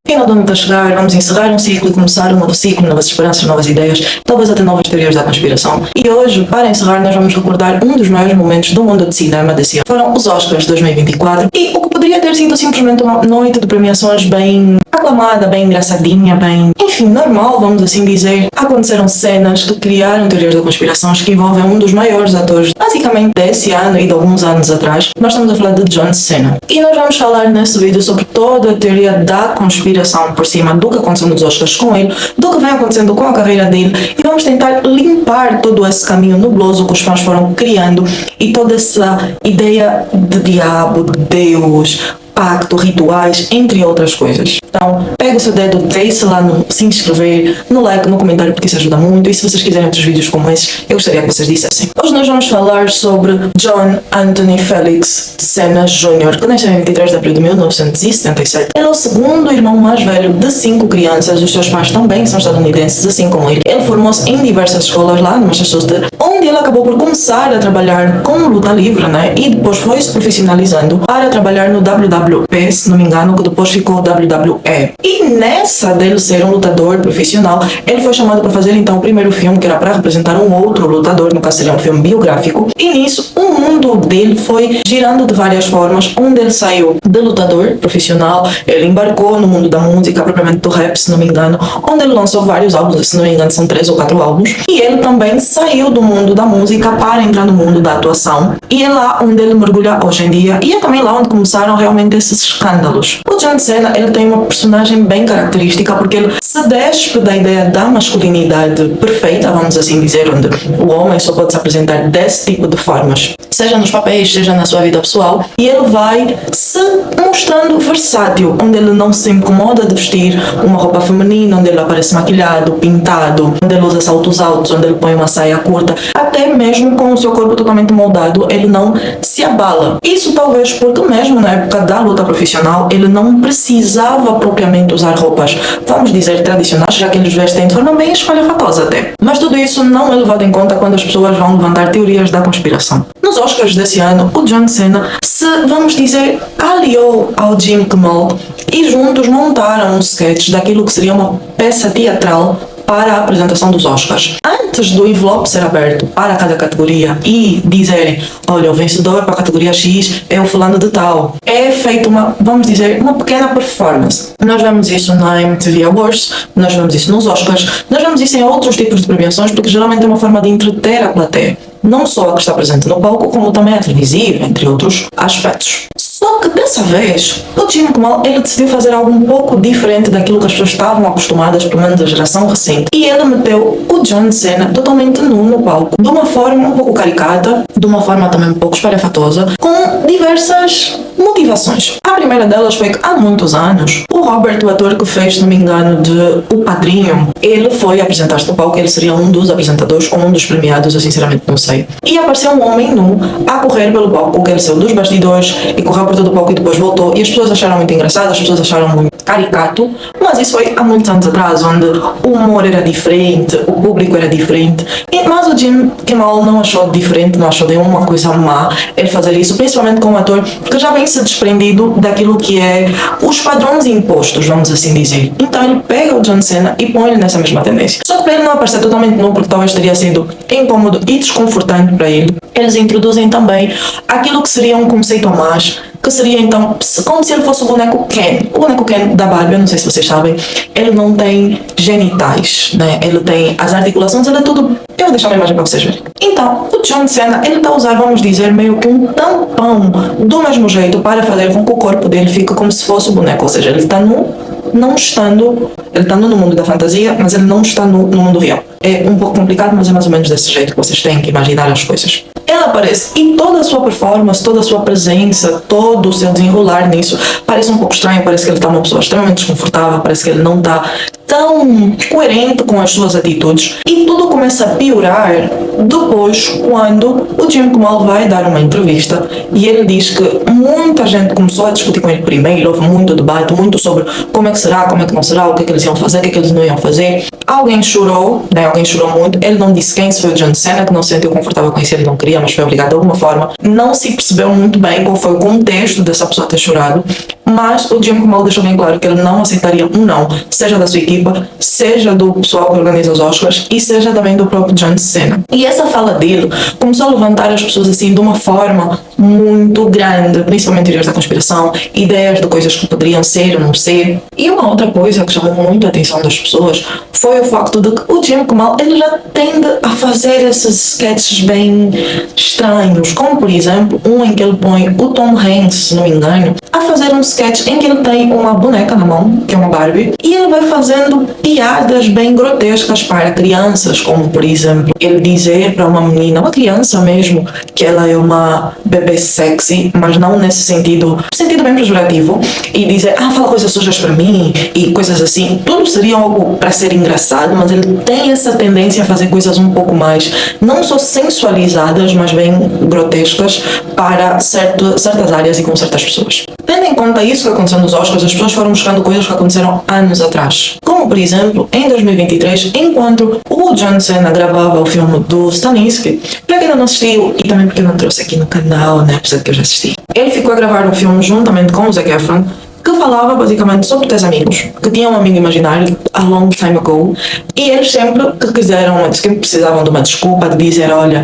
Final do ano está a chegar, vamos encerrar um ciclo e começar um novo ciclo, novas esperanças, novas ideias, talvez até novas teorias da conspiração. E hoje, para encerrar, nós vamos recordar um dos maiores momentos do mundo de cinema desse ano. Foram os Oscars 2024 e o que poderia ter sido simplesmente uma noite de premiações bem aclamada, bem engraçadinha, bem, enfim, normal, vamos assim dizer. Aconteceram cenas que criaram teorias da conspiração que envolvem um dos maiores atores, basicamente desse ano e de alguns anos atrás. Nós estamos a falar de John Cena. E nós vamos falar nesse vídeo sobre toda a teoria da conspiração por cima do que aconteceu nos Oscars com ele, do que vem acontecendo com a carreira dele, e vamos tentar limpar todo esse caminho nubloso que os fãs foram criando e toda essa ideia de diabo, de Deus, pacto, rituais, entre outras coisas. Então, pega o seu dedo, deixe lá no se inscrever, no like, no comentário, porque isso ajuda muito. E se vocês quiserem outros vídeos como esse, eu gostaria que vocês dissessem. Hoje nós vamos falar sobre John Anthony Felix Cena Jr., que nasceu em 23 de abril de 1977. Ele é o segundo irmão mais velho de 5 crianças. Os seus pais também são estadunidenses, assim como ele. Ele formou-se em diversas escolas lá no Massachusetts, onde ele acabou por começar a trabalhar com luta livre, né? E depois foi se profissionalizando para trabalhar no WWP, se não me engano, que depois ficou WWE. E nessa dele ser um lutador profissional, ele foi chamado para fazer então o primeiro filme, que era para representar um outro lutador, no caso seria um filme biográfico. E nisso, o mundo dele foi girando de várias formas, onde ele saiu de lutador profissional, ele embarcou no mundo da música, propriamente do rap, se não me engano, onde ele lançou vários álbuns, se não me engano são 3 ou 4 álbuns. E ele também saiu do mundo da música para entrar no mundo da atuação. E é lá onde ele mergulha hoje em dia, e é também lá onde começaram realmente esses escândalos. O John Cena, ele tem uma personagem bem característica, porque ele se despe da ideia da masculinidade perfeita, vamos assim dizer, onde o homem só pode se apresentar desse tipo de formas, seja nos papéis, seja na sua vida pessoal, e ele vai se mostrando versátil, onde ele não se incomoda de vestir uma roupa feminina, onde ele aparece maquilhado, pintado, onde ele usa saltos altos, onde ele põe uma saia curta, até mesmo com o seu corpo totalmente moldado, ele não se abala. Isso talvez porque mesmo na época da luta profissional, ele não precisava propriamente usar roupas, vamos dizer, tradicionais, já que eles vestem de forma bem espalhafatosa até. Mas tudo isso não é levado em conta quando as pessoas vão levantar teorias da conspiração. Nos Oscars desse ano, o John Cena se, vamos dizer, aliou ao Jimmy Kimmel e juntos montaram um sketch daquilo que seria uma peça teatral para a apresentação dos Oscars. Antes do envelope ser aberto para cada categoria e dizerem, olha, o vencedor para a categoria X é o fulano de tal, é feita uma, vamos dizer, uma pequena performance. Nós vemos isso na MTV Awards, nós vemos isso nos Oscars, nós vemos isso em outros tipos de premiações, porque geralmente é uma forma de entreter a plateia. Não só a que está presente no palco, como também a televisiva, entre outros aspectos. Só que dessa vez, o Jimmy Kimmel, ele decidiu fazer algo um pouco diferente daquilo que as pessoas estavam acostumadas, pelo menos da geração recente. E ele meteu o John Cena totalmente nu no palco, de uma forma um pouco caricata, de uma forma também um pouco espalhafatosa, com diversas motivações. A primeira delas foi que há muitos anos, o Robert, o ator que fez, se não me engano, de O Padrinho, ele foi apresentar-se no palco, ele seria um dos apresentadores ou um dos premiados, eu sinceramente não sei. E apareceu um homem nu a correr pelo palco, que ele saiu dos bastidores e correu por todo o palco e depois voltou. E as pessoas acharam muito engraçado, as pessoas acharam muito caricato, mas isso foi há muitos anos atrás, onde o humor era diferente, o público era diferente. Mas o Jimmy Kimmel não achou diferente, não achou nenhuma coisa má ele fazer isso, principalmente com um ator que já vem se desprendido daquilo que é os padrões impostos, vamos assim dizer. Então ele pega o John Cena e põe ele nessa mesma tendência. Só que para ele não aparecer totalmente nu, porque talvez teria sido incômodo e desconfortante para ele, eles introduzem também aquilo que seria um conceito a mais, que seria então como se ele fosse o boneco Ken. O boneco Ken da Barbie, eu não sei se vocês sabem, ele não tem genitais, né? Ele tem as articulações, ele é tudo... Eu vou deixar uma imagem para vocês verem. Então, o John Cena, ele está a usar, vamos dizer, meio que um tampão do mesmo jeito para fazer com que o corpo dele fique como se fosse o boneco, ou seja, ele está nu, não estando... Ele está nu no mundo da fantasia, mas ele não está nu no mundo real. É um pouco complicado, mas é mais ou menos desse jeito que vocês têm que imaginar as coisas. Ele aparece e toda a sua performance, toda a sua presença, todo o seu desenrolar nisso parece um pouco estranho, parece que ele está uma pessoa extremamente desconfortável, parece que ele não está tão coerente com as suas atitudes, e tudo começa a piorar depois quando o Jimmy Kimmel vai dar uma entrevista e ele diz que muita gente começou a discutir com ele primeiro, houve muito debate, muito sobre como é que será, como é que não será, o que é que eles iam fazer, o que é que eles não iam fazer. Alguém chorou, né? Alguém chorou muito, ele não disse quem, se foi o John Cena, que não se sentiu confortável com isso, ele não queria, mas foi obrigado de alguma forma. Não se percebeu muito bem qual foi o contexto dessa pessoa ter chorado. Mas o Jim Kimmel deixou bem claro que ele não aceitaria um não, seja da sua equipa, seja do pessoal que organiza os Oscars e seja também do próprio John Cena. E essa fala dele começou a levantar as pessoas assim de uma forma muito grande, principalmente teorias da conspiração, ideias de coisas que poderiam ser ou não ser. E uma outra coisa que chamou muito a atenção das pessoas foi o facto de que o Jim Kimmel ele já tende a fazer esses sketches bem estranhos, como por exemplo um em que ele põe o Tom Hanks, se não me engano, a fazer um sketch em que ele tem uma boneca na mão, que é uma Barbie, e ele vai fazendo piadas bem grotescas para crianças, como por exemplo, ele dizer para uma menina, uma criança mesmo, que ela é uma bebê sexy, mas não nesse sentido bem pejorativo, e dizer, fala coisas sujas para mim, e coisas assim. Tudo seria algo para ser engraçado, mas ele tem essa tendência a fazer coisas um pouco mais, não só sensualizadas, mas bem grotescas para certas áreas e com certas pessoas. Tendo em conta isso que aconteceu nos Oscars, as pessoas foram buscando coisas que aconteceram anos atrás. Como, por exemplo, em 2023, enquanto o John Cena gravava o filme do Stanisky, para quem ainda não assistiu, e também porque eu não trouxe aqui no canal, né, apesar de que eu já assisti, ele ficou a gravar um filme juntamente com o Zac Efron, que falava basicamente sobre 3 amigos que tinham um amigo imaginário a long time ago, e eles sempre que precisavam de uma desculpa, de dizer, olha,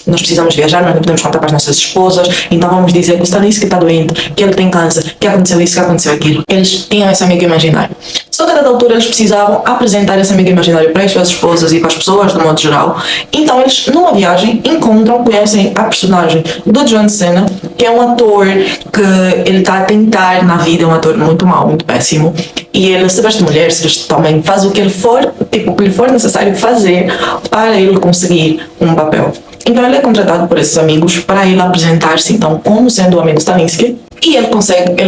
nós precisamos viajar, mas não podemos contar para as nossas esposas, então vamos dizer que o Stanisky está doente, que ele tem câncer, que aconteceu isso, que aconteceu aquilo. Eles tinham esse amigo imaginário. Só que a dada altura eles precisavam apresentar esse amigo imaginário para as suas esposas e para as pessoas de modo geral. Então eles, numa viagem, conhecem a personagem do John Cena, que é um ator que ele está a tentar na vida, é um ator muito mau, muito péssimo. E ele se veste mulher, se veste homem, faz o que ele for, o que lhe for necessário fazer para ele conseguir um papel. Então ele é contratado por esses amigos para ele apresentar-se então como sendo o amigo Stanisky, e ele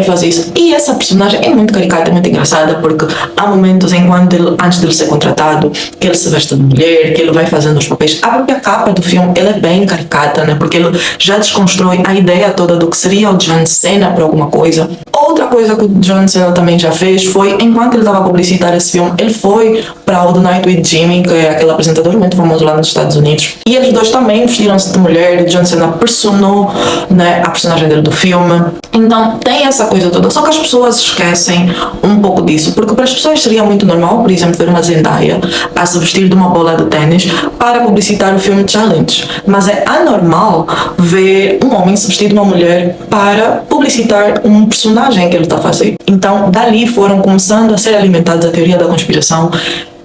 faz isso. E essa personagem é muito caricata, é muito engraçada, porque há momentos antes de ele ser contratado, que ele se veste de mulher, que ele vai fazendo os papéis. A própria capa do filme, ela é bem caricata, né? Porque ele já desconstrói a ideia toda do que seria o John Cena para alguma coisa. Outra coisa que o John Cena também já fez foi, enquanto ele estava a publicitar esse filme, ele foi para o The Night with Jimmy, que é aquele apresentador muito famoso lá nos Estados Unidos. E eles dois também vestiram-se de mulher, o John Cena personou, né, a personagem dele do filme. Então tem essa coisa toda, só que as pessoas esquecem um pouco disso, porque para as pessoas seria muito normal, por exemplo, ver uma Zendaya a se vestir de uma bola de ténis para publicitar o filme Challenge, mas é anormal ver um homem se vestir de uma mulher para publicitar um personagem que ele está a fazer. Então dali foram começando a ser alimentados a teoria da conspiração,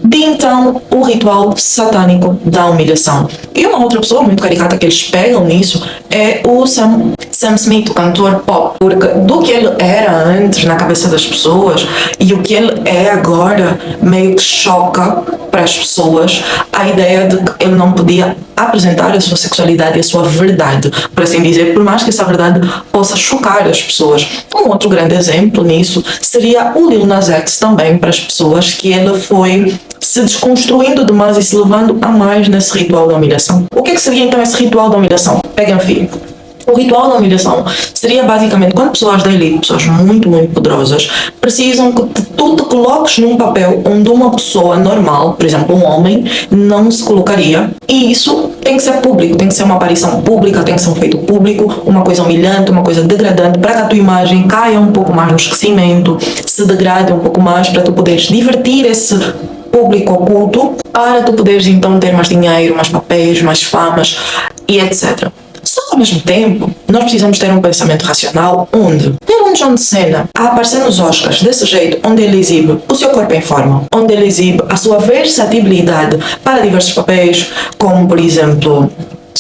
de então o ritual satânico da humilhação. E uma outra pessoa muito caricata que eles pegam nisso é o Sam Smith, o cantor pop, porque do que ele era antes na cabeça das pessoas e o que ele é agora meio que choca para as pessoas a ideia de que ele não podia apresentar a sua sexualidade e a sua verdade, por assim dizer, por mais que essa verdade possa chocar as pessoas. Um outro grande exemplo nisso seria o Lil Nas X também, para as pessoas, que ele foi se desconstruindo demais e se levando a mais nesse ritual da humilhação. O que seria então esse ritual da humilhação? Peguem filho. O ritual da humilhação seria basicamente quando pessoas da elite, pessoas muito, muito poderosas, precisam que tu te coloques num papel onde uma pessoa normal, por exemplo um homem, não se colocaria, e isso tem que ser público, tem que ser uma aparição pública, tem que ser um feito público, uma coisa humilhante, uma coisa degradante, para que a tua imagem caia um pouco mais no esquecimento, se degrade um pouco mais, para tu poderes divertir esse público oculto, para tu poderes então ter mais dinheiro, mais papéis, mais famas e etc. Só que ao mesmo tempo, nós precisamos ter um pensamento racional onde ter um John Cena a aparecer nos Oscars desse jeito, onde ele exibe o seu corpo em forma, onde ele exibe a sua versatilidade para diversos papéis, como por exemplo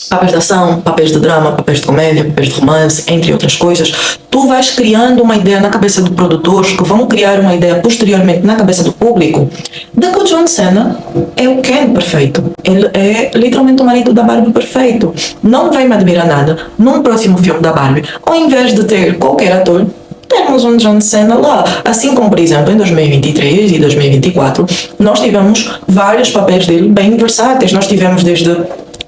papéis de ação, papéis de drama, papéis de comédia, papéis de romance, entre outras coisas, tu vais criando uma ideia na cabeça de produtores que vão criar uma ideia posteriormente na cabeça do público de que o John Cena é o Ken perfeito. Ele é literalmente o marido da Barbie perfeito. Não vai me admirar nada num próximo filme da Barbie, ao invés de ter qualquer ator, temos um John Cena lá. Assim como, por exemplo, em 2023 e 2024, nós tivemos vários papéis dele bem versáteis. Nós tivemos desde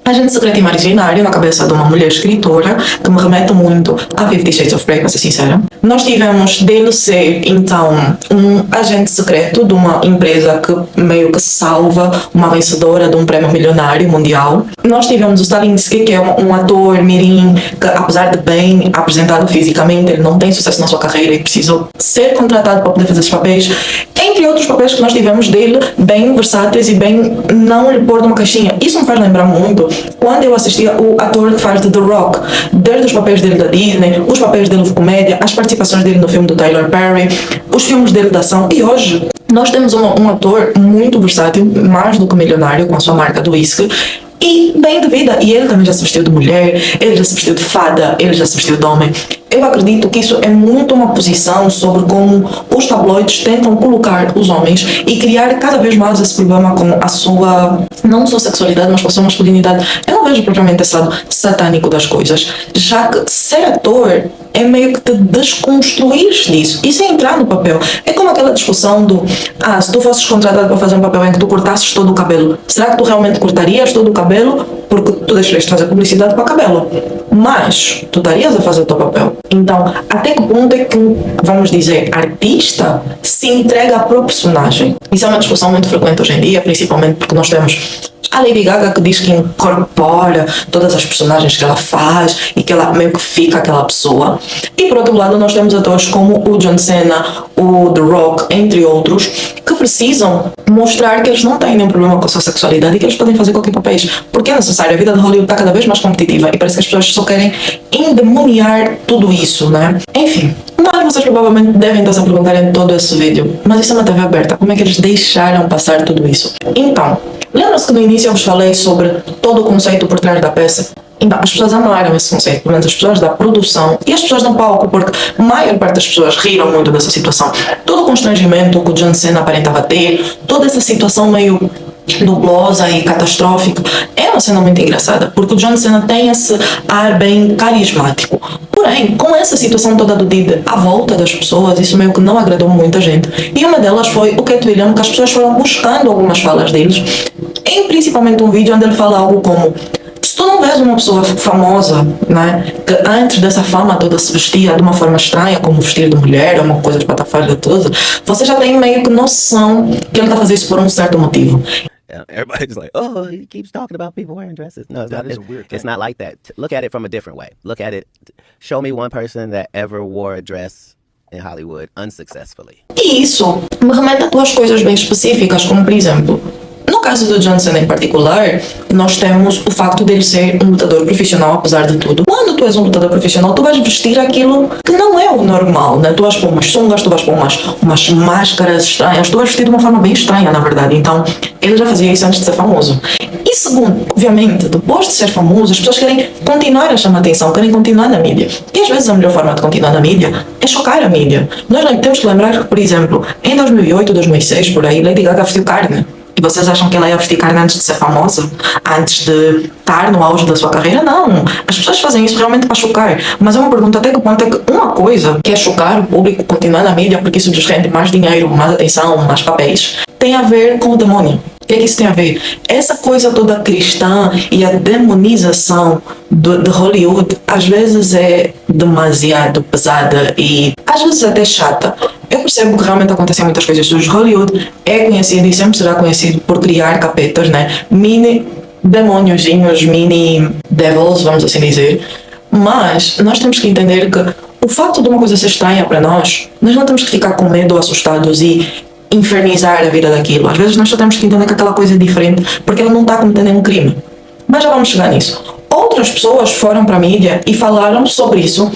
Agente secreto imaginário na cabeça de uma mulher escritora, que me remete muito a 50 Shades of Grey, para ser sincera. Nós tivemos dele ser, então, um agente secreto de uma empresa que meio que salva uma vencedora de um prémio milionário mundial. Nós tivemos o Stalinsky, que é um ator mirim, que apesar de bem apresentado fisicamente, ele não tem sucesso na sua carreira e precisou ser contratado para poder fazer esses papéis. Entre outros papéis que nós tivemos dele, bem versáteis e bem não lhe pôr numa caixinha. Isso me faz lembrar muito quando eu assistia o ator que faz de The Rock, desde os papéis dele da Disney, os papéis dele de comédia, as participações dele no filme do Tyler Perry, os filmes dele de ação. E hoje nós temos um ator muito versátil, mais do que milionário, com a sua marca do whisky, e bem de vida. E ele também já se vestiu de mulher, ele já se vestiu de fada, ele já se vestiu de homem. Eu acredito que isso é muito uma posição sobre como os tabloides tentam colocar os homens e criar cada vez mais esse problema com a sua, não só sexualidade, mas com a sua masculinidade. Eu não vejo propriamente esse lado satânico das coisas, já que ser ator é meio que te desconstruir disso e sem entrar no papel. É como aquela discussão do se tu fosses contratado para fazer um papel em que tu cortasses todo o cabelo, será que tu realmente cortarias todo o cabelo? Porque tu deixarias de fazer publicidade para cabelo, mas tu estarias a fazer o teu papel. Então, até que ponto é que, vamos dizer, artista se entrega à própria personagem? Isso é uma discussão muito frequente hoje em dia, principalmente porque nós temos a Lady Gaga, que diz que incorpora todas as personagens que ela faz e que ela meio que fica aquela pessoa. E por outro lado, nós temos atores como o John Cena, o The Rock, entre outros, que precisam mostrar que eles não têm nenhum problema com a sua sexualidade e que eles podem fazer qualquer papel. Porque é necessário. A vida de Hollywood está cada vez mais competitiva e parece que as pessoas só querem endemoniar tudo isso, né? Enfim. Mas vocês provavelmente devem estar se a perguntar em todo esse vídeo, mas isso é uma TV aberta, como é que eles deixaram passar tudo isso? Então, lembram-se que no início eu vos falei sobre todo o conceito por trás da peça? Então, as pessoas amaram esse conceito, pelo menos as pessoas da produção e as pessoas no palco, porque a maior parte das pessoas riram muito dessa situação. Todo o constrangimento que o John Cena aparentava ter, toda essa situação meio dublosa e catastrófica, é uma cena muito engraçada, porque o John Cena tem esse ar bem carismático. Porém, com essa situação toda do Diddy à volta das pessoas, isso meio que não agradou muita gente. E uma delas foi o Katt Williams, que as pessoas foram buscando algumas falas deles, em principalmente um vídeo onde ele fala algo como: se tu não vês uma pessoa famosa, né, que antes dessa fama toda se vestia de uma forma estranha, como vestir de mulher, ou uma coisa de patafalha toda, você já tem meio que noção que ele está a fazer isso por um certo motivo. Everybody's like, oh, he keeps talking about people wearing dresses. No, it's not like that. Look at it from a different way. Look at it. Show me one person that ever wore a dress in Hollywood unsuccessfully. E isso me remete a duas coisas bem específicas, como por exemplo, no caso do John Cena em particular, nós temos o facto dele ser um lutador profissional, apesar de tudo. Quando tu és um lutador profissional, tu vais vestir aquilo que não é o normal, né? Tu vais pôr umas sungas, tu vais pôr umas máscaras estranhas, tu vais vestir de uma forma bem estranha, na verdade. Então, ele já fazia isso antes de ser famoso. E segundo, obviamente, depois de ser famoso, as pessoas querem continuar a chamar atenção, querem continuar na mídia. E às vezes a melhor forma de continuar na mídia é chocar a mídia. Nós temos que lembrar que, por exemplo, em 2008, 2006, por aí, Lady Gaga vestiu carne. E vocês acham que ela ia vestir carne antes de ser famosa? Antes de estar no auge da sua carreira? Não. As pessoas fazem isso realmente para chocar. Mas eu me pergunto até que ponto é que uma coisa que é chocar o público, continuar na mídia, porque isso lhes rende mais dinheiro, mais atenção, mais papéis, tem a ver com o demônio. O que é que isso tem a ver? Essa coisa toda cristã e a demonização de Hollywood às vezes é demasiado pesada e às vezes até chata. Eu percebo que realmente acontecem muitas coisas sujas. Hollywood é conhecido e sempre será conhecido por criar capetas, né? Mini demôniozinhos, mini devils, vamos assim dizer. Mas nós temos que entender que o facto de uma coisa ser estranha para nós não temos que ficar com medo ou assustados e infernizar a vida daquilo. Às vezes nós só temos que entender que aquela coisa é diferente porque ela não está cometendo nenhum crime. Mas já vamos chegar nisso. Outras pessoas foram para a mídia e falaram sobre isso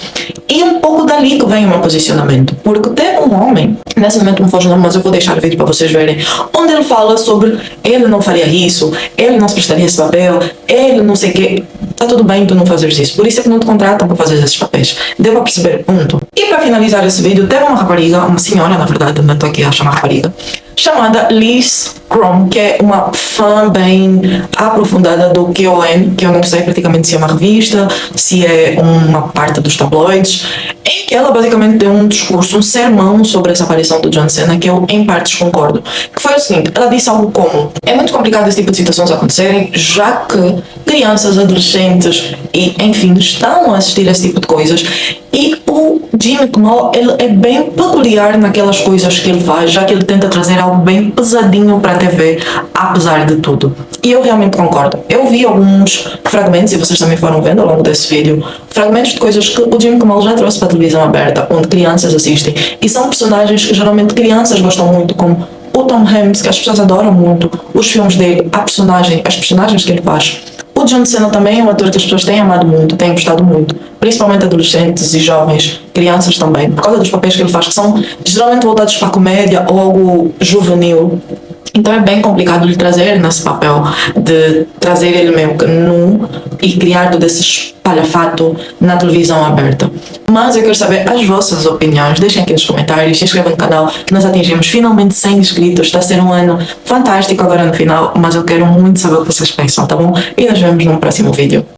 e um pouco dali que vem o meu posicionamento. Porque teve um homem, nesse momento não foge o nome, mas eu vou deixar o vídeo para vocês verem, onde ele fala sobre ele não faria isso, ele não se prestaria esse papel, ele não sei o quê. Tá tudo bem tu não fazeres isso, por isso é que não te contratam para fazer esses papéis. Deu para perceber, ponto. E para finalizar esse vídeo, teve uma rapariga, uma senhora na verdade, não estou aqui a chamar rapariga, chamada Liz Crom, que é uma fã bem aprofundada do QAnon, que eu não sei praticamente se é uma revista, se é uma parte dos tabloides, em que ela basicamente deu um discurso, um sermão sobre essa aparição do John Cena, que eu em partes concordo. Que foi o seguinte, ela disse algo como: é muito complicado esse tipo de situações acontecerem, já que crianças, adolescentes e enfim estão a assistir a esse tipo de coisas, e o Jimmy Kimmel, ele é bem peculiar naquelas coisas que ele faz, já que ele tenta trazer algo bem pesadinho para a TV, apesar de tudo. E eu realmente concordo. Eu vi alguns fragmentos, e vocês também foram vendo ao longo desse vídeo, fragmentos de coisas que o Jimmy Kimmel já trouxe para a televisão aberta, onde crianças assistem, e são personagens que geralmente crianças gostam muito, como o Tom Hanks, que as pessoas adoram muito, os filmes dele, as personagens que ele faz. O John Cena também é um ator que as pessoas têm amado muito, têm gostado muito, principalmente adolescentes e jovens, crianças também, por causa dos papéis que ele faz, que são geralmente voltados para a comédia ou algo juvenil. Então é bem complicado lhe trazer nesse papel de trazer ele meio que nu e criar todo esse espalhafato na televisão aberta. Mas eu quero saber as vossas opiniões, deixem aqui nos comentários, se inscrevam no canal, que nós atingimos finalmente 100 inscritos, está a ser um ano fantástico agora no final, mas eu quero muito saber o que vocês pensam, tá bom? E nos vemos no próximo vídeo.